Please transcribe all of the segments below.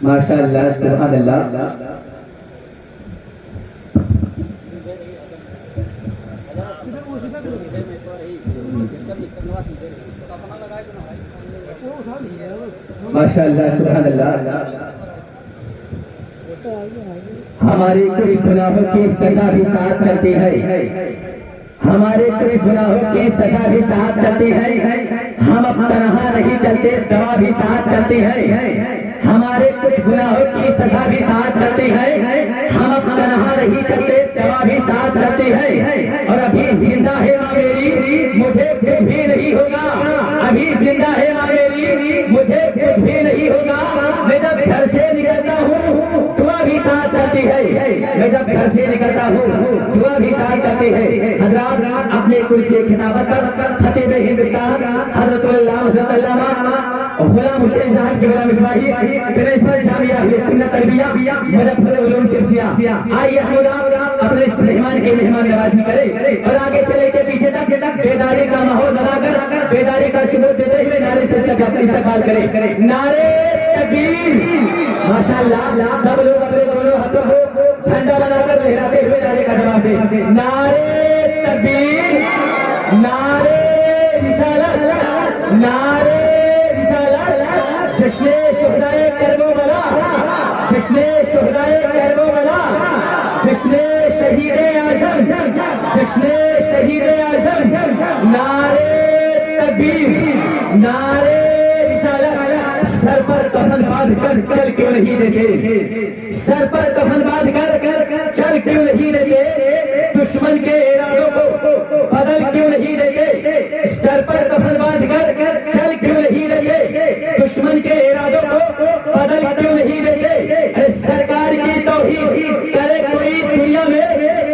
ماشاءاللہ سبحان اللہ. ماشاءاللہ سبحان اللہ. ہمارے کچھ گناہوں کی سزا بھی ساتھ چلتی ہے، ہمارے کچھ گناہوں کی سزا بھی ساتھ چلتی ہے. ہم تنہا نہیں چلتے، دوا بھی ساتھ چلتی ہے. ہمارے کچھ گناہوں کی سزا بھی ساتھ چلتی ہے، ہم تنہا نہیں چلتے، دوا بھی ساتھ چلتی ہے. اور ابھی زندہ ہے ماں میری، مجھے کچھ بھی نہیں ہوگا. ابھی زندہ ہے ماں میری، مجھے کچھ بھی نہیں ہوگا. میں جب گھر سے نکلتا ہوں دعا بھی ساتھ چلتی ہے. میں جب گھر سے نکلتا ہوں دعا بھی ساتھ چلتی ہے. حضرات اپنے کرسی خطابت پر خطیب ہندوستان حضرت علامہ غلام حسین صاحب کے غلام اسماعیل پرنسپل جامعہ اہل سنت تربیہ مظفر علوم شمسیہ، آئیے ہم اپنے اس مہمان کی مہمان نوازی کرے اور آگے سے لے کے پیچھے تک بیداری کا ماحول بنا کر بیداری کا ثبوت دیتے ہوئے نعرے سے اپنی استقبال کرے. نعرے تکبیر. ماشاءاللہ سب لوگ اپنے دونوں ہاتھوں کو جھنڈا بنا کر لہراتے ہوئے نعرے کا جواب دے. نعرے تکبیر، نعرے رسالت، نعرے جشن شہدائے کربلا، جشن شہدائے کربلا، جشن شہید اعظم، جشن شہید اعظم. نعرے تکبیر، نعرے رسالت. سر پر کفن باندھ کر چل کیوں نہیں دیتے؟ سر پر کفن باندھ کر چل کیوں نہیں دیتے؟ دشمن کے ارادوں کو بدل کیوں نہیں دیتے؟ سر پر کفن باندھ کر چل کیوں نہیں دیتے؟ دشمن کے ارادوں کو بدل کیوں نہیں دیتے؟ سرکار کی توہین کرے کوئی دنیا میں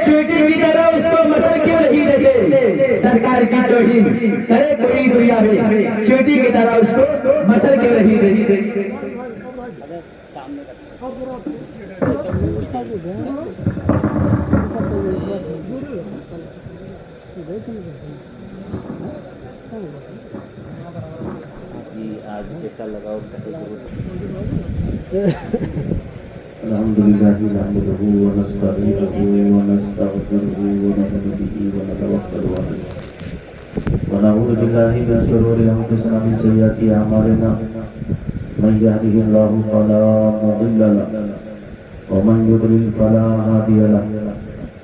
چیوٹی کی طرح اس کو مسل کیوں نہیں دیتے؟ سرکار کی توہین کرے کوئی دنیا میں چیوٹی کی طرح اس کو مسل کیوں نہیں دیتے؟ الحمدللہ نحمدہ ونستعینہ ونستغفرہ ونؤمن بہ ونتوکل علیہ ونعوذ باللہ من شرور انفسنا ومن سیئات اعمالنا من یهده اللہ فلا مضل له ومن یضلل فلا هادی له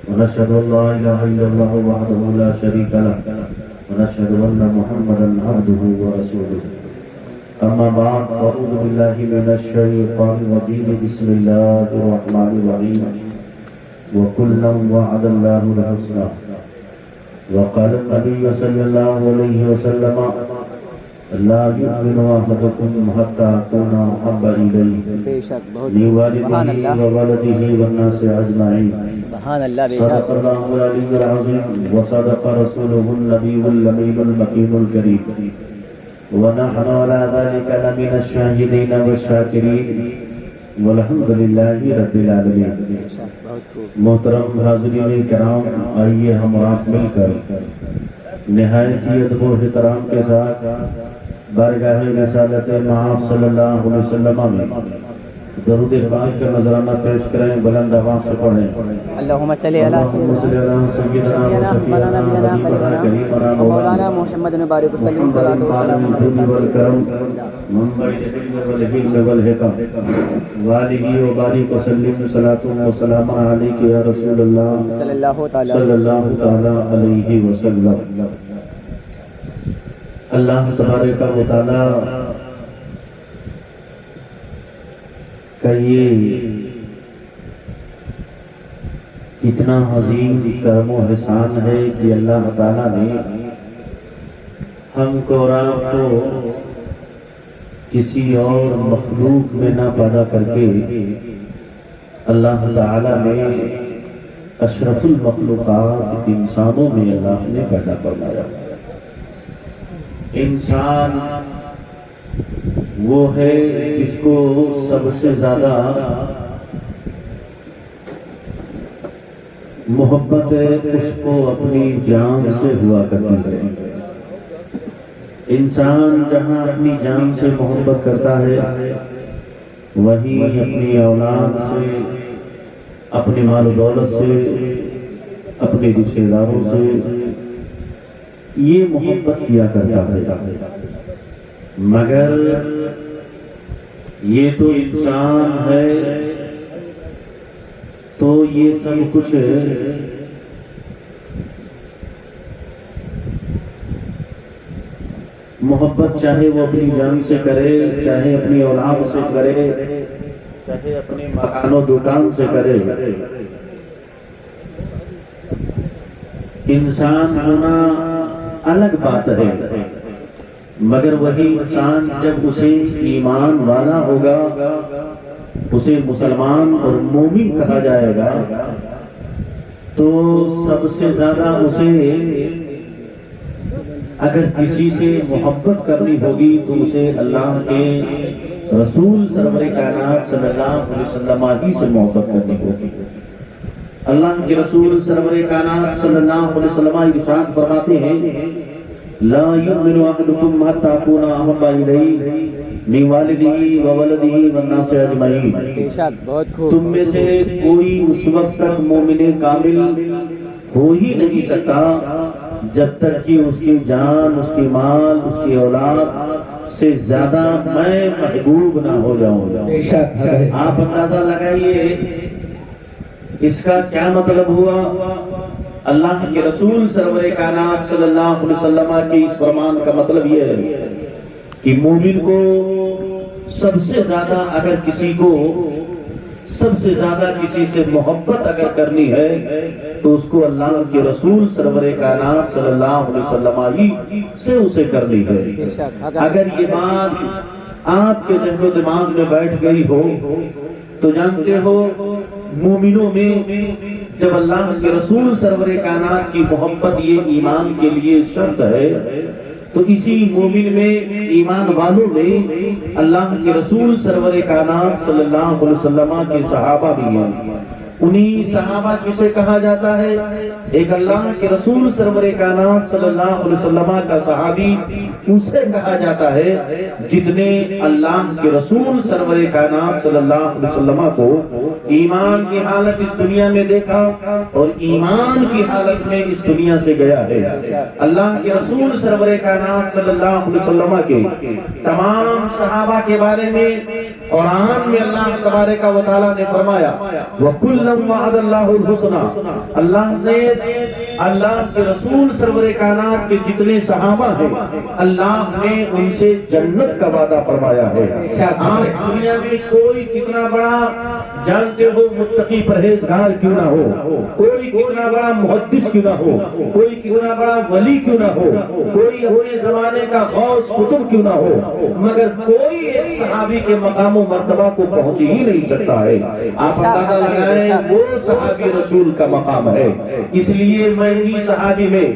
ونشهد ان لا الہ الا اللہ وحدہ لا شریک له ونشهد ان محمدا عبدہ ورسولہ. اما بعد فاعوذ باللہ من الشیطان الرجیم بسم اللہ الرحمن الرحیم وکلا وعد اللہ الحسنى وقال النبی صلی اللہ علیہ وسلم لا یؤمن احدکم حتی اکون احب الیہ من والدہ وولدہ والناس اجمعین. صدق اللہ العلی العظیم وصدق رسولہ النبی الامین المکین الکریم ونحن على ذلك لمن الشاهدين والشاكرين والحمد لله رب العالمين. محترم حاضرین کرام، آئیے ہم آپ مل کر نہایت ہی ادب و احترام کے ساتھ بارگاہ رسالت مآب صلی اللہ علیہ وسلم میں درود پاک کا نذرانہ پیش کریں. بلند آواز سے پڑھیں. اللہم صلی علی سیدنا حبیبنا مولانا محمد مبارک وسلم صلاۃ وسلام والہ وبارک وسلم صلاۃ وسلام علیک یا رسول اللہ صلی اللہ تعالی علیہ وسلم. اللہ تبارک و تعالی کا یہ کتنا عظیم کرم و احسان ہے کہ اللہ تعالیٰ نے ہم کو اور آپ کو کسی اور مخلوق میں نہ پیدا کر کے اللہ تعالیٰ نے اشرف المخلوقات انسانوں میں اللہ نے پیدا فرمایا. انسان وہ ہے جس کو سب سے زیادہ محبت اس کو اپنی جان سے ہوا کرتی ہے. انسان جہاں اپنی جان سے محبت کرتا ہے وہی اپنی اولاد سے، اپنے مال و دولت سے، اپنے رشتے داروں سے یہ محبت کیا کرتا ہے، مگر یہ تو انسان ہے تو یہ سب کچھ محبت چاہے وہ اپنی جان سے کرے، چاہے اپنی اولاد سے کرے، چاہے اپنے مکان و دکان سے کرے، انسان ہونا الگ بات ہے، مگر وہی انسان جب اسے ایمان والا ہوگا، اسے مسلمان اور مومن کہا جائے گا، تو سب سے زیادہ اسے اگر کسی سے محبت کرنی ہوگی تو اسے اللہ کے رسول سرور کائنات صلی اللہ علیہ وسلم ہی سے محبت کرنی ہوگی۔ اللہ کے رسول سرور کائنات صلی اللہ علیہ وسلم ارشاد فرماتے ہیں لا یؤمن احدکم حتی اکون احب الیہ من والدہ وولدہ والناس اجمعین۔ تم میں سے کوئی اس وقت تک مومن کامل ہو ہی نہیں سکتا جب تک کہ اس کی جان، اس کی مال، اس کی اولاد سے زیادہ میں محبوب نہ ہو جاؤں۔ آپ اندازہ لگائیے اس کا کیا مطلب ہوا؟ اللہ کے رسول سرور کائنات صلی اللہ علیہ وسلم کے اس فرمان کا مطلب یہ ہے کہ مومن کو سب سے زیادہ اگر کسی کو سب سے زیادہ کسی سے محبت اگر کرنی ہے تو اس کو اللہ کے رسول سرور کائنات صلی اللہ علیہ وسلم ہی سے اسے کرنی ہے۔ اگر یہ بات آپ کے ذہن و دماغ میں بیٹھ گئی ہو تو جانتے ہو مومنوں میں جب اللہ کے رسول سرور کائنات کی محبت یہ ایمان کے لیے شرط ہے تو اسی مومن میں، ایمان والوں میں اللہ کے رسول سرور کائنات صلی اللہ علیہ وسلم کے صحابہ بھی ہیں۔ انہی صحابہ کسے کہا جاتا ہے؟ ایک اللہ کے رسول سرور کائنات صلی اللہ علیہ وسلم کا صحابی اسے کہا جاتا ہے جتنے اللہ کے رسول سرور کائنات صلی اللہ علیہ وسلم کو ایمان کی حالت اس دنیا میں دیکھا اور ایمان کی حالت میں اس دنیا سے گیا ہے۔ اللہ کے رسول سرور کائنات صلی اللہ علیہ وسلم کے تمام صحابہ کے بارے میں قرآن میں اللہ تبارک و تعالیٰ نے فرمایا وَكُلًّا وَعَدَ اللَّهُ الْحُسْنَى، اللہ نے اللہ کے رسول سرور کائنات کے جتنے صحابہ ہیں اللہ نے ان سے جنت کا وعدہ فرمایا ہے۔ آج دنیا میں کوئی کتنا بڑا جانتے ہو متقی پرہیزگار کیوں نہ ہو، کوئی کتنا بڑا محدث کیوں نہ ہو، کوئی کتنا بڑا ولی کیوں نہ ہو، کوئی اپنے زمانے کا غوث قطب کیوں نہ ہو، مگر کوئی ایک صحابی کے مقام و مرتبہ کو پہنچ ہی نہیں سکتا ہے۔ آپ اندازہ لگائیں وہ صحابی رسول کا مقام ہے۔ اس لیے میں ہی صحابی میں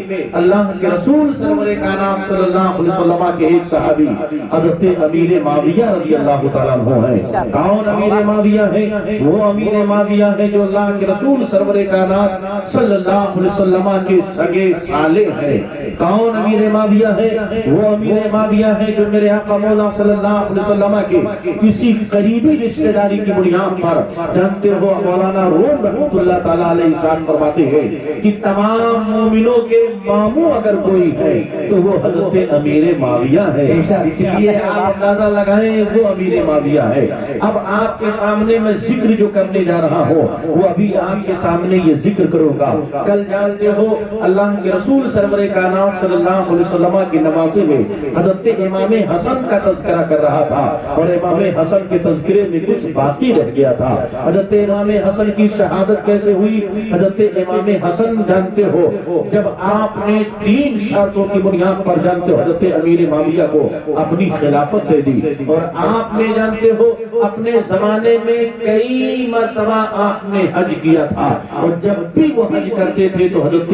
اللہ کے رسول سرور کائنات صلی اللہ علیہ وسلم کے ایک صحابی حضرت امیر معاویہ رضی اللہ تعالیٰ عنہ ہیں۔ کون امیر معاویہ ہیں؟ وہ امیر معاویہ ہیں جو اللہ کے رسول سرور کائنات صلی اللہ علیہ وسلم کے سگے سالے ہیں۔ کون امیر معاویہ ہے؟ وہ امیر معاویہ ہے جو میرے آقا مولا صلی اللہ علیہ وسلم کے کسی قریبی رشتہ داری کی بنیاد پر جانتے ہو مولانا روم رحمۃ اللہ تعالیٰ علیہ ارشاد فرماتے ہیں کہ تمام مومنوں کے ماموں اگر کوئی ہے تو وہ حضرت امیر معاویہ ہے۔ اس لیے آپ اندازہ لگائیں وہ امیر معاویہ ہے۔ اب آپ کے سامنے میں ذکر جو کرنے جا رہا ہوں وہ ابھی آپ کے سامنے یہ ذکر کروں گا۔ کل جانتے ہو اللہ کے رسول سرور کائنات صلی اللہ علیہ وسلم کی نماز میں حضرت امام حسن کا تذکرہ کر رہا تھا اور امام حسن کے تذکرے میں کچھ باقی رہ گیا تھا۔ حضرت امام حسن کی شہادت کیسے ہوئی؟ حضرت امام حسن جانتے ہو جب آپ نے 3 شرطوں کی بنیاد پر جانتے ہو حضرت امیر معاویہ کو اپنی خلافت دے دی اور آپ نے جانتے ہو اپنے زمانے میں کئی مرتبہ آپ نے حج کیا تھا اور جب بھی وہ حج کرتے تھے تو حضرت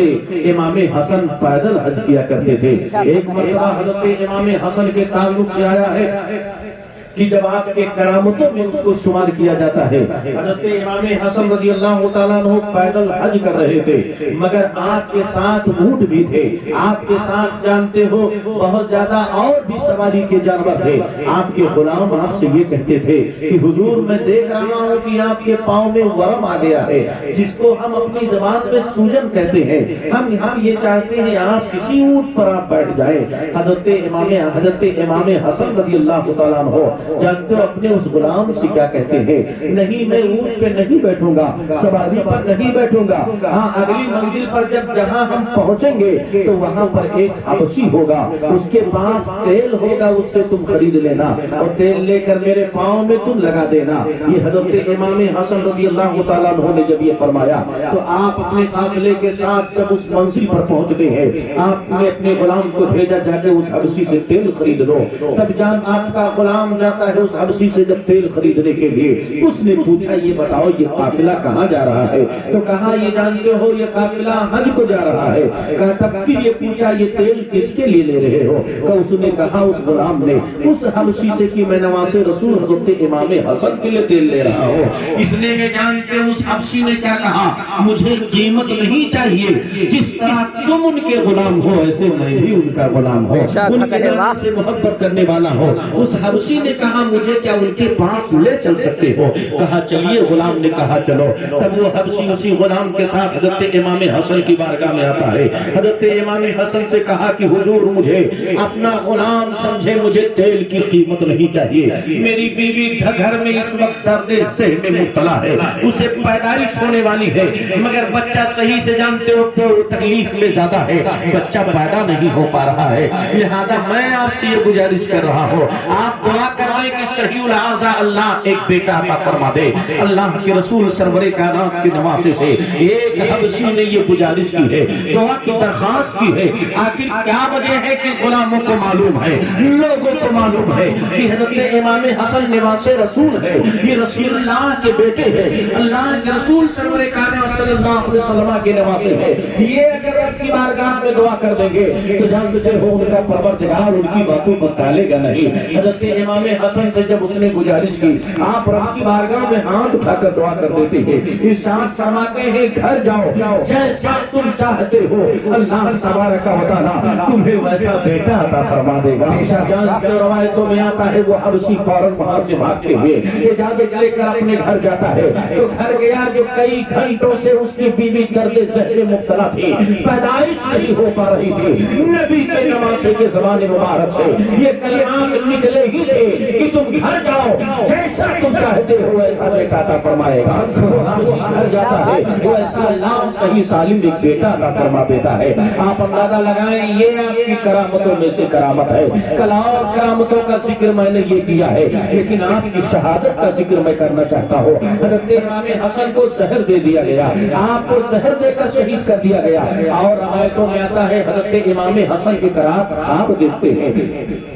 امام حسن پیدل حج کیا کرتے تھے۔ ایک مرتبہ حضرت امام حسن کے تعلق سے آیا ہے کہ جب آپ کے کرامتوں میں اس کو شمار کیا جاتا ہے. حضرت امام حسن رضی اللہ تعالیٰ عنہ پیدل حج کر رہے تھے مگر آپ کے ساتھ اونٹ بھی تھے, آپ کے ساتھ جانتے ہو بہت زیادہ اور بھی سواری کے جانور تھے. آپ کے غلام آپ سے یہ کہتے تھے کہ حضور میں دیکھ رہا ہوں کہ آپ کے پاؤں میں ورم آ گیا ہے جس کو ہم اپنی زبان میں سوجن کہتے ہیں, ہم یہ چاہتے ہیں آپ کسی اونٹ پر آپ بیٹھ جائیں. حضرت امام حسن رضی اللہ تعالیٰ عنہ جانتے ہو اپنے اس غلام سے کیا کہتے ہیں, نہیں میں اونٹ پہ نہیں بیٹھوں گا, سواری پر نہیں بیٹھوں گا, ہاں اگلی منزل پر جہاں ہم پہنچیں گے تو وہاں پر ایک حبشی ہوگا, اس کے پاس تیل ہوگا, اس سے تم خرید لینا اور تیل لے کر میرے پاؤں میں تم لگا دینا. یہ حضرت امام حسن رضی اللہ تعالیٰ عنہ نے جب یہ فرمایا تو آپ اپنے قافلے کے ساتھ جب اس منزل پر پہنچتے ہیں آپ نے اپنے غلام کو بھیجا جا کے اس حبشی سے تیل خرید لو. تب جان آپ کا غلام جاتا ہے اس حبشی سے جب تیل خریدنے کے لیے, اس نے پوچھا یہ بتاؤ یہ قافلہ کہاں جا رہا ہے, تو کہا یہ جانتے ہو یہ قافلہ حج کو جا رہا ہے. کہا تب پھر یہ پوچھا یہ تیل کس کے لیے لے رہے ہو, کہ اس نے کہا اس غلام نے اس حبشی سے کہ میں نواز رسول حضرت امام حسن کے لیے تیل لے رہا ہوں. اس لیے میں جانتے اس حبشی نے کیا کہا, مجھے قیمت نہیں چاہیے, جس طرح تم ان کے غلام ہو ایسے میں بھی ان کا غلام ہوں, ان کے نام سے محبت کرنے والا ہوں. اس حبشی نے کہا مجھے کیا ان کے پاس لے چل سکتے ہو, کہا چلیے. غلام نے کہا چلو. تب وہ حبشی اسی غلام کے ساتھ حضرت امام حسن کی بارگاہ میں آتا ہے. حضرت امام حسن سے کہا کہ حضور مجھے اپنا غلام سمجھے, مجھے تیل کی قیمت نہیں چاہیے, میری بیوی گھر میں اس وقت درد ذہن میں مبتلا ہے, اسے پیدائش ہونے والی ہے مگر بچہ صحیح سے جانتے ہو تو تکلیف میں زیادہ ہے, بچہ پیدا نہیں ہو پا رہا ہے. لہذا میں آپ سے یہ گزارش کر رہا ہوں آپ دعا کر دیں کہ صحیح العازہ اللہ ایک بیٹا عطا فرما دے. اللہ کے رسول سرور کائنات کے نواسے سے ایک حبشی نے یہ گزارش کی ہے, دعا کی درخواست کی ہے. آخر کیا وجہ ہے کہ غلاموں کو معلوم ہے, لوگوں کو معلوم ہے کہ حضرت امام حسن نواز رسول ہے, یہ رسول اللہ کے بیٹے ہیں, اللہ کے رسول سرور کائنات صلی اللہ علیہ وسلم کے نواسے ہیں. یہ اگر آپ کی بارگاہ میں دعا کر دیں گے تو جانتے ہو ان کا پروردگار ان کی باتوں کو ٹالے گا نہیں. حضرت امام حسن سے جب اس نے گزارش کی آپ رب کی بارگاہ میں ہاتھ اٹھا کر دعا کر دیتے ہیں, ارشاد فرماتے ہیں گھر جاؤ جیسا تم چاہتے ہو, اللہ تبارک و تعالی تمہیں ویسا بیٹا عطا فرما دے گا. جانتے ہو روایتوں میں آتا ہے وہ حبشی فوراً وہاں سے بھاگتے ہوئے اجازت لے کر اپنے گھر جاتا ہے. تو گھر گیا جو کئی گھنٹوں سے اس کی بیوی درد ذہن میں مبتلا تھی, پیدائش نہیں ہو پا رہی تھی. نبی کے نواسے کے زمانے مبارک سے یہ کلمات نکلے ہی تھے کہ تم گھر جاؤ جیسا تم چاہتے ہو ایسا بیٹا عطا فرمائے گا. گھر جاتا ہے وہ ایسا لام صحیح سالم ایک بیٹا عطا فرما دیتا ہے. آپ اندازہ لگائیں یہ آپ کی کرامتوں میں سے کرامت ہے. کل اور کرامتوں کا ذکر میں نے یہ کیا ہے لیکن آپ کی شہادت کا ذکر میں کرنا چاہتا ہوں. حضرت امام حسن کو زہر دے دیا گیا, آپ کو زہر دے کر شہید کر دیا گیا. اور روایتوں میں آتا ہے حضرت امام حسن کی طرح خواب دیکھتے ہیں,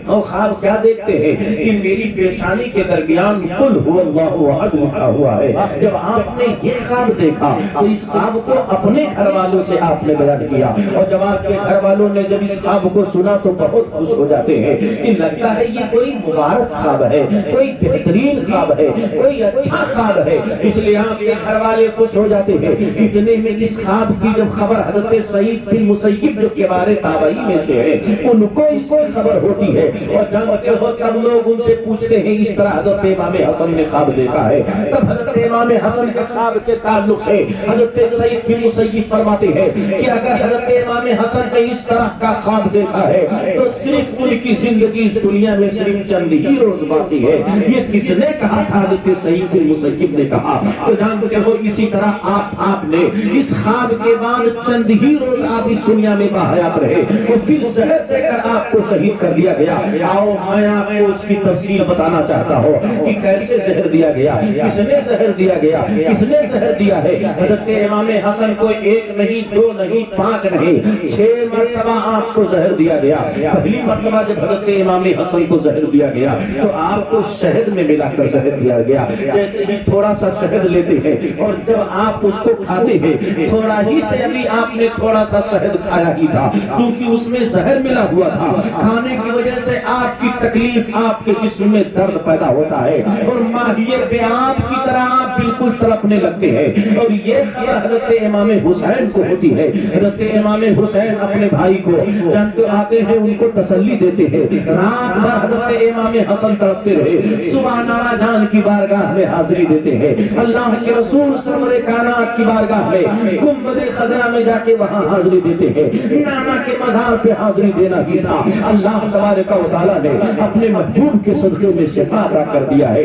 اور خواب کیا دیکھتے ہیں کہ میری پیشانی کے درمیان قل هو اللہ احد لکھا ہوا ہے. جب آپ نے یہ خواب دیکھا تو اس خواب کو اپنے گھر والوں سے آپ نے بیان کیا, اور جب آپ کے گھر والوں نے جب اس خواب کو سنا تو بہت خوش ہو جاتے ہیں کہ لگتا ہے یہ کوئی مبارک خواب ہے, کوئی بہترین خواب ہے, کوئی اچھا خواب ہے. اس لیے آپ کے گھر والے خوش ہو جاتے ہیں. اتنے میں اس خواب کی جب خبر حضرت سعید بن مسیب جو کبار تابعین میں سے ہے ان کو اس کی خبر ہوتی ہے, اور جانتے ہو تب لوگ ان سے پوچھتے ہیں اس طرح حضرت امام حسن نے خواب دیکھا ہے. تب حضرت امام حسن کے خواب کے تعلق سے حضرت سعید بن مسیب فرماتے ہیں کہ اگر حضرت امام حسن نے اس طرح کا خواب دیکھا ہے تو صرف ان کی زندگی اس دنیا میں صرف چند ہی روز باقی ہے. یہ کس نے کہا تھا؟ حضرت سعید بن مسیب نے کہا. تو جانتے ہو اسی طرح آپ نے اس خواب کے بعد چند ہی روز آپ اس دنیا میں باحیات رہے اور پھر زہر دے کر آپ کو شہید کر دیا گیا. آؤ میں آپ کو اس کی تفصیل بتانا چاہتا ہوں کہ کیسے زہر دیا گیا, کس نے زہر دیا گیا, کس نے زہر دیا ہے. حضرت امام حسن کو 1 نہیں 2 نہیں 5 نہیں 6 مرتبہ آپ کو زہر دیا گیا. پہلی مرتبہ جب حضرت امام حسن کو زہر دیا گیا تو آپ کو شہد میں ملا کر زہر دیا گیا. جیسے ہی تھوڑا سا شہد لیتے ہیں اور جب آپ اس کو کھاتے ہیں تھوڑا ہی سے ابھی آپ نے تھوڑا سا سا شہد کھایا ہی تھا، کیونکہ اس میں زہر ملا ہوا تھا، کھانے کی وجہ سے آپ کی تکلیف، آپ کے جسم میں درد پیدا ہوتا ہے اور ماہیے بے آب کی طرح آپ بالکل تڑپنے لگتے ہیں۔ اور یہ خبر حضرت امام حسین کو ہوتی ہے۔ حضرت امام حسین اپنے بھائی کو جانتے آتے ہیں، ان کو تسلی دیتے ہیں۔ رات بھر حضرت امام حسن تڑپتے رہے، صبح نانا جان کی بارگاہ میں حاضری دیتے ہیں، اللہ کے رسول سرور کائنات کی بارگاہ میں گنبد خضرا میں جا کے وہاں حاضری دیتے ہیں۔ نانا کے مزار پہ حاضری دینا بھی تھا، اللہ تبارک و تعالیٰ نے اپنے محبوب کے صدقے میں شفا عطا کر دیا ہے۔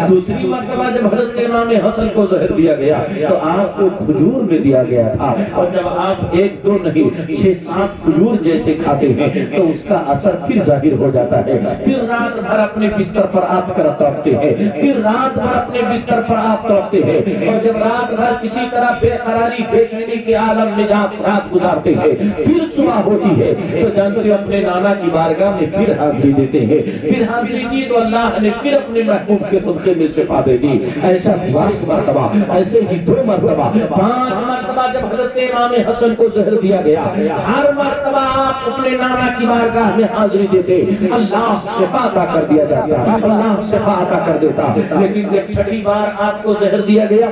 دوسری مرتبہ جب حضرت امام حسن کو زہر دیا گیا تو آپ کو کھجور میں دیا گیا تھا، اور جب آپ 1 2 نہیں 6 7 کھجور جیسے کھاتے ہیں تو اس کا اثر پھر ظاہر ہو جاتا ہے۔ پھر رات بھر اپنے بستر پر آپ تڑپتے ہیں، پھر رات بھر اپنے بستر پر آپ تڑپتے ہیں، اور جب رات بھر کسی طرح بے قراری بے چینی کے عالم میں رات گزارتے ہیں، پھر صبح ہوتی ہے تو جانتے اپنے نانا کی بارگاہ میں پھر حاضری دیتے ہیں۔ پھر حاضری دی تو اللہ نے پھر اپنے محبوب کے صدقے میں شفا دے دی۔ ایسا 1 مرتبہ، ایسے ہی 2 مرتبہ، 5 مرتبہ جب حضرت امام حسن کو زہر دیا گیا، ہر مرتبہ آپ اپنے نانا کی بارگاہ میں حاضری دیتے، اللہ شفا عطا کر دیا جاتا، اللہ شفا عطا کر دیتا۔ لیکن جب 6ٹھی بار آپ کو زہر دیا گیا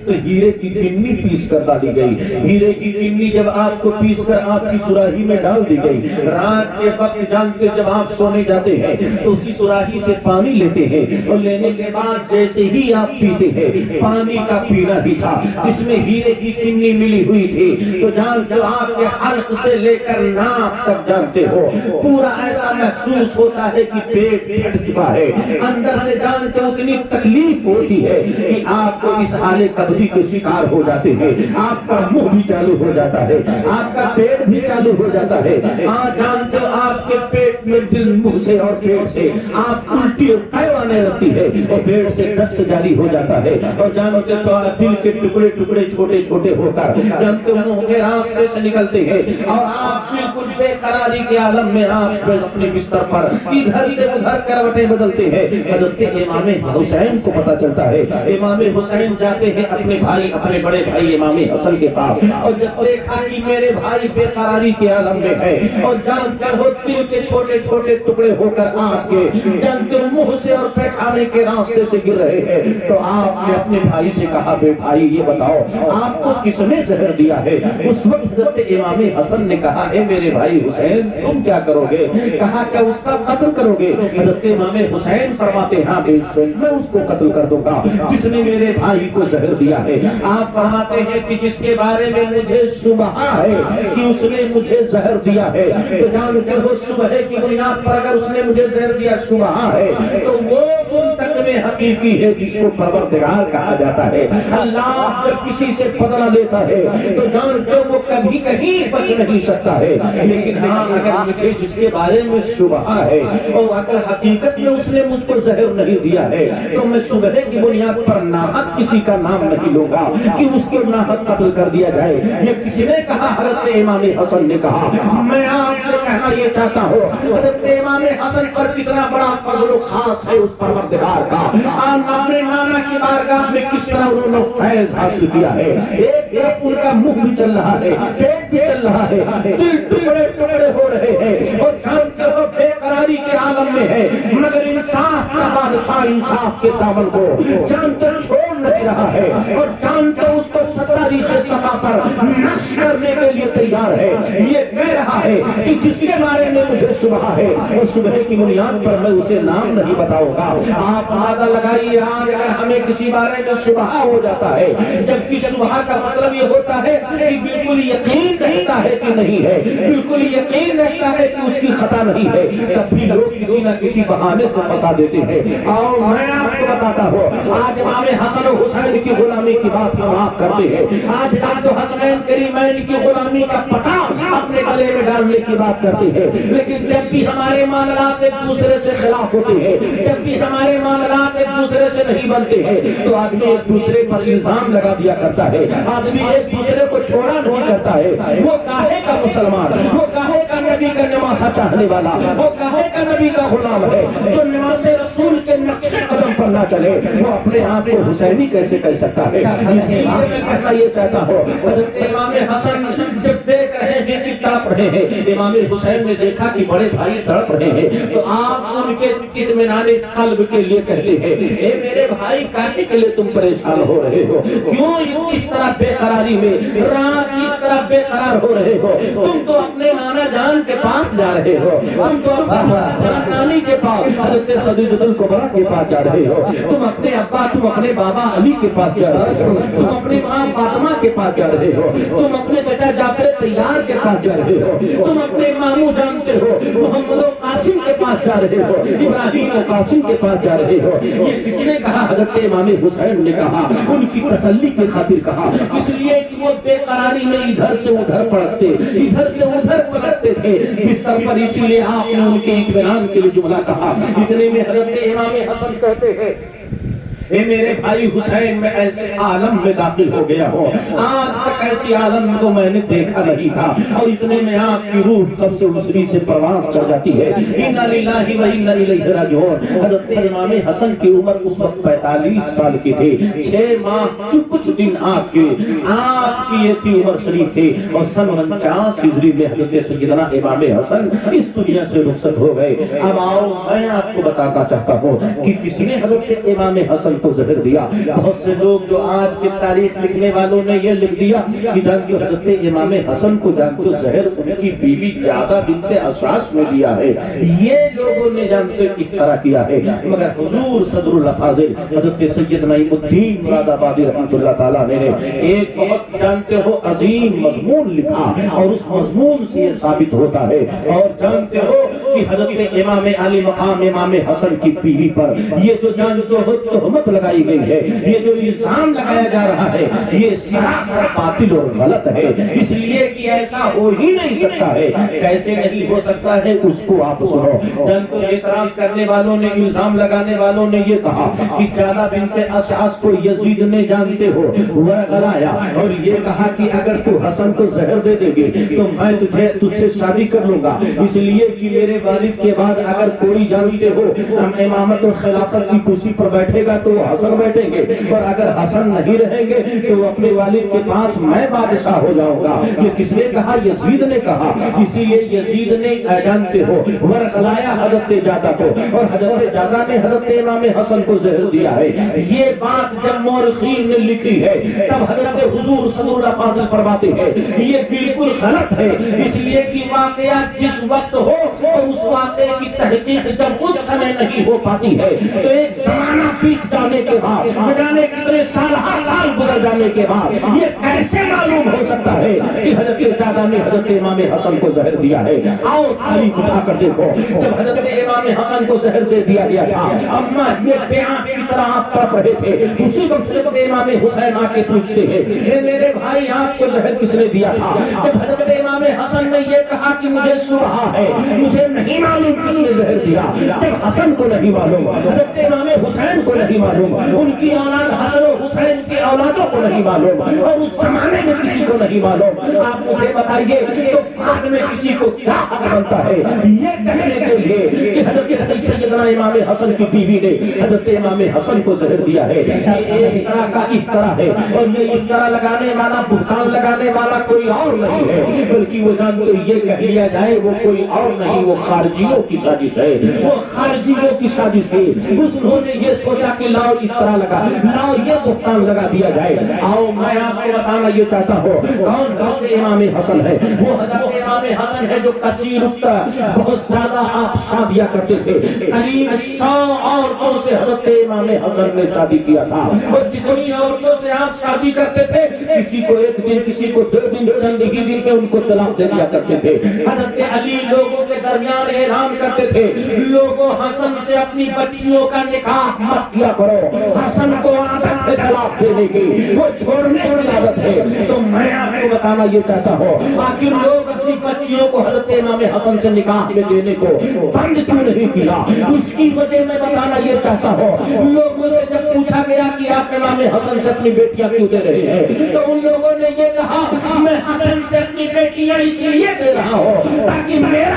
تو ہیرے کی کنی پیس کر ڈالی گئی۔ ہیرے کی کنی جب آپ کو پیس کر آپ کی سراہی میں ڈال دی گئی، رات کے وقت جانتے جب آپ سونے جاتے ہیں تو اسی سراہی سے پانی لیتے ہیں، اور لینے کے بعد جیسے ہی آپ پیتے ہیں پانی کا پینا بھی تھا جس میں ہیرے کی کنی ملی ہوئی تھی، تو جانتے آپ کے حلق سے لے کر ناک تک جانتے ہو پورا ایسا محسوس ہوتا ہے کہ پیٹ پھٹ چکا ہے، اندر سے جانتے اتنی تکلیف ہوتی ہے کہ آپ کو اس حال قبضی کے شکار ہو جاتے ہیں، آپ کا منہ بھی چالو ہو جاتا ہے، آپ کا پیٹ بھی چالو ہو جاتا ہے، جانتے ہو آپ کے پیٹ میں دل منہ سے اور پیٹ سے آپ الٹی آنے لگتی ہے، اور پیٹ سے دست جاری ہو جاتا ہے، اور جانتے تو دل کے ٹکڑے ٹکڑے چھوٹے چھوٹے ہو کر جانتے منہ کے راستے سے نکلتے ہیں، اور آپ بالکل بے قراری کے عالم میں آپ اپنے بستر پر ادھر سے ادھر کروٹیں بدلتے ہیں۔ حضرت امام حسین کو پتہ چلتا ہے، امام حسین جاتے ہیں اپنے بھائی، اپنے بڑے بھائی امام حسن کے پاس، اور جب دیکھا کہ میرے بھائی بے قراری کے عالم میں ہے، اور جانتے ہو دل کے چھوٹے چھوٹے ٹکڑے ہو کر آپ کے جانتے منہ سے اور پیخانے کے راستے سے گر رہے ہیں، تو آپ نے اپنے بھائی سے کہا، بے بھائی یہ بتاؤ آپ کو کس نے زہر دیا ہے؟ اس وقت حضرت امام حسن نے کہا، اے میرے بھائی حسین تم کیا کرو گے؟ کہا کہ اس کا قتل کرو گے؟ حضرت امام حسین فرماتے ہیں، ہاں بے شک میں اس کو قتل کر دوں گا جس نے میرے بھائی کو زہر دیا ہے۔ آپ فرماتے ہیں کہ جس کے بارے میں مجھے شبہ ہے کہ اس نے مجھے زہر دیا ہے، تو جانتے ہو شبہ کی بنیاد پر اگر اس نے مجھے زہر دیا شبہ ہے تو وہ منتقم حقیقی ہے جس کو پروردگار کہا جاتا ہے۔ اللہ جب کسی سے بدلہ لیتا ہے تو جانتے ہو وہ کبھی کہیں بچ نہیں سکتا ہے، لیکن ہاں اگر مجھے جس کے بارے میں شبہ ہے اور اگر حقیقت میں اس نے مجھ کو زہر نہیں دیا ہے تو میں شبہ کی بنیاد پر ناحق کسی کا نام نہیں لوں گا کہ اس کو ناحق قتل کر دیا جائے۔ یہ کسی نے کہا؟ حضرت امام حسن نے کہا۔ میں آپ سے کہنا یہ چاہتا ہوں حضرت امام حسن پر کتنا بڑا فضل و خاص ہے اس پروردگار کا، اپنے نانا کی بارگاہ میں کس طرح انہوں نے فیض حاصل کیا ہے۔ ایک طرف ان کا منہ بھی چل رہا ہے، پیٹ بھی چل رہا ہے، دل ٹکڑے ٹکڑے ہو رہے ہیں، اور جانتے ہو بے قراری کے عالم میں ہے، مگر انصاف کا بادشاہ انصاف کے دامن کو جانتے چھوڑ نہیں رہا ہے، اور جانتے اس کو 17 سے صفا پر نشر کرنے کے لیے تیار ہے۔ یہ کہہ رہا ہے کہ جس کے بارے میں مجھے شبہ ہے اور شبہ کی بنیاد پر میں اسے نام نہیں بتاؤں گا۔ آپ اندازہ لگائیے آج اگر ہمیں کسی بارے میں شبہ ہو جاتا ہے، جبکہ شبہ کا مطلب یہ ہوتا ہے کہ بالکل یقین رہتا ہے کہ نہیں ہے، بالکل یقین رہتا ہے کہ اس کی خطا نہیں ہے، تب بھی لوگ کسی نہ کسی بہانے سے پھنسا دیتے ہیں۔ اور میں آپ کو بتاتا ہوں آج امام حسن و حسین کی غلامی کی بات ہم آپ کرتے ہیں، آج تو حسنین کریمین کی غلامی کا پٹا اپنے گلے میں ڈالنے کی بات کرتے ہیں، لیکن جب بھی ہمارے معاملات ایک دوسرے سے خلاف ہوتے ہیں، جب بھی ہمارے معاملات ایک دوسرے سے نہیں بنتے ہیں تو آدمی ایک دوسرے پر الزام لگا دیا کرتا ہے، آدمی ایک دوسرے کو چھوڑا نہیں کرتا ہے۔ وہ کاہے کا مسلمان، وہ کاہے کا نبی کا نواسا چاہنے والا، وہ کہے کا نبی کا غلام ہے، جو نواز رسول کے نقش قدم پر نہ چلے وہ اپنے آپ کو حسینی کیسے کہہ سکتا ہے؟ اسی لیے میں کہنا یہ چاہتا ہوں، حضرت امام حسن جب دیکھ رہے ہیں کہ تڑپ رہے ہیں، امام حسین نے دیکھا کہ بڑے بھائی تڑپ رہے ہیں، تو آپ ان کے اطمینان قلب کے لیے کہتے ہیں اے میرے بھائی کاٹے کے لیے تم پریشان ہو رہے ہو، کیوں اس طرح بے قراری میں رات اس طرح بے قرار ہو رہے ہو؟ تم تو اپنے نانا جان کے پاس جا رہے ہو، تم تو اپنے نانی کے پاس حضرت خدیجہ الکبریٰ کے پاس جا رہے ہو، تم اپنے ابا تم اپنے بابا علی کے پاس جا رہے ہو، تم اپنی ماں فاطمہ کے پاس جا رہے ہو، تم اپنے چچا جعفر طیار کے پاس جا رہے ہو، تم اپنے ماموں جانتے ہو محمد و قاسم کے پاس جا رہے ہو، ابراہیم و قاسم کے پاس جا رہے ہو۔ یہ کس نے کہا؟ حضرت امام حسین نے کہا، ان کی تسلی کی خاطر کہا، اس لیے کہ وہ بے قراری میں ادھر سے ادھر پلٹتے ادھر سے ادھر پلٹتے تھے بستر پر، اسی لیے آپ نے ان کے اطمینان کے لیے جملہ کہا۔ اتنے میں حضرت امام حسن کہتے ہیں اے میرے بھائی حسین میں ایسے عالم میں داخل ہو گیا ہوں، آج تک ایسی عالم کو میں نے دیکھا نہیں تھا، اور اتنے میں آپ کی روح تب سے اسری سے پرواز کر جاتی ہے۔ انا للہ و انا الیہ راجعون۔ حضرت امام حسن کی عمر اس وقت 45 سال کی تھی، 6 ماہ کچھ دن آپ کی یہ تھی عمر شریف تھی، اور سن 49 ہجری میں حضرت سیدنا امام حسن اس دنیا سے رخصت ہو گئے۔ اب آؤ میں آپ کو بتانا چاہتا ہوں کہ کس نے حضرت امام حسن کو زہر دیا۔ بہت سے لوگ جو آج کی تاریخ لکھنے والوں نے یہ لکھ دیا کہ جانتے حضرت امام حسن کو جانتے زہر ان کی بیوی جعدہ بنت اشعث میں دیا ہے، یہ لوگوں نے جانتے افطرا کیا ہے، مگر حضور صدر الافاضل حضرت سید نعیم الدین مراد آبادی رحمۃ اللہ تعالیٰ نے ایک بہت جانتے ہو عظیم مضمون لکھا، اور اس مضمون سے یہ ثابت ہوتا ہے، اور جانتے ہو کہ حضرت امام علی مقام امام حسن کی بیوی پر یہ جو جانتے ہو تہمت لگائی گئی ہے، یہ جو الزام لگایا جا رہا ہے، یہ سراسر باطل اور غلط ہے، اس لیے کہ ایسا ہو ہی نہیں سکتا ہے۔ کیسے نہیں ہو سکتا ہے اس کو آپ سنو۔ جنتو اعتراض کرنے والوں نے الزام لگانے والوں نے یہ کہا کہ جعدہ بنت اشعث کو یزید نے جانتے ہو ورق لایا اور یہ کہا کہ اگر تو حسن کو زہر دے دے گے تو میں تجھ سے شادی کر لوں گا، اس لیے کہ میرے والد کے بعد اگر کوئی جانتے ہو امامت اور خلافت کی کرسی پر بیٹھے گا تو وہ حسن بیٹھیں گے، اور اگر حسن نہیں رہیں گے تو اپنے والد کے پاس میں بادشاہ ہو جاؤں گا۔ یہ کس نے کہا؟ یزید نے کہا۔ اسی لیے یزید نے جانتے ہو ورق لایا حضرت جعدہ کو، اور حضرت جعدہ نے حضرت امام حسن کو زہر دیا ہے۔ یہ بات جب مورخین نے لکھی ہے تب حضرت حضور صلی اللہ علیہ وسلم فرماتے ہیں یہ بالکل غلط ہے، اس لیے کہ واقعہ جس وقت ہو اور اس واقعے کی تحقیق جب اس سمے نہیں ہو پاتی ہے تو ایک زمانہ بیت جانے کے بعد نہ جانے کتنے سال گزر جانے کے بعد یہ کیسے معلوم ہو سکتا ہے کہ حضرت جعدہ نے حضرت امام حسن کو زہر دیا ہے؟ آؤ تاریخ اٹھا کر دیکھو، جب حضرت امام حسن کو زہر دے دیا گیا تھا، اما یہ بیان کی طرح آپ تڑپ رہے تھے، اسی وقت حضرت امام حسین آ کے پوچھتے ہیں اے میرے بھائی آپ کو زہر کس نے دیا تھا؟ جب حضرت امام حسن نے یہ کہا کہ مجھے شبہ ہے، مجھے نہیں معلوم کس نے زہر دیا، جب حسن کو نہیں معلوم، حضرت امام حسین کو نہیں معلوم، ان کی اولاد حسن و حسین کی اولادوں کو نہیں معلوم، اور اس زمانے میں کسی کو نہیں معلوم، آپ مجھے بتائیے تو بعد میں کسی کو کیا حق بنتا ہے یہ کہنے کے لیے کہ حضرت سیدنا امام حسن کی بیوی نے حضرت امام حسن کو زہر دیا ہے؟ یہ ایک طرح کا افطرا ہے، اور یہ افطرا لگانے والا بہتان لگانے والا کوئی اور نہیں ہے، بلکہ وہ جانتے یہ کہہ لیا جائے وہ کوئی اور نہیں، وہ خارجیوں کی سازش ہے، وہ خارجیوں کی سازش ہے۔ انہوں نے یہ سوچا کہ لاؤ افطرا لگا، لاؤ یہ بہتان لگا دیا جائے۔ آؤ میں آپ کو بتانا یہ چاہتا ہوں کون حضرت امام حسن ہے؟ وہ حضرت امام حسن ہے جو کثیر بہت زیادہ آپ شادیاں کرتے تھے، قریب 100 عورتوں سے حضرت امام حسن نے شادی کیا تھا، اور جتنی عورتوں سے آپ شادی کرتے تھے کسی کو 1 دن کسی کو 2 دن چند ہی دن میں ان کو طلاق دے دیا کرتے تھے۔ حضرت علی لوگوں کے درمیان اعلان کرتے تھے لوگوں حسن سے اپنی بچیوں کا نکاح مت کیا کرو، حسن کو عادت ہے طلاق دینے کی، وہ چھوڑنے کی عادت ہے۔ تو میں آپ کو بتانا یہ چاہتا ہوں آخر لوگ اپنی بچیوں کو حضرت امام حسن سے نکاح میں دینے کو بند کیوں نہیں کیا؟ اس کی وجہ میں بتانا یہ چاہتا ہوں لوگوں سے جب پوچھا گیا کہ آپ امام حسن سے اپنی بیٹیاں کیوں دے رہے ہیں تو ان لوگوں نے یہ کہا میں حسن سے اپنی بیٹیاں اس لیے دے رہا ہوں تاکہ میرا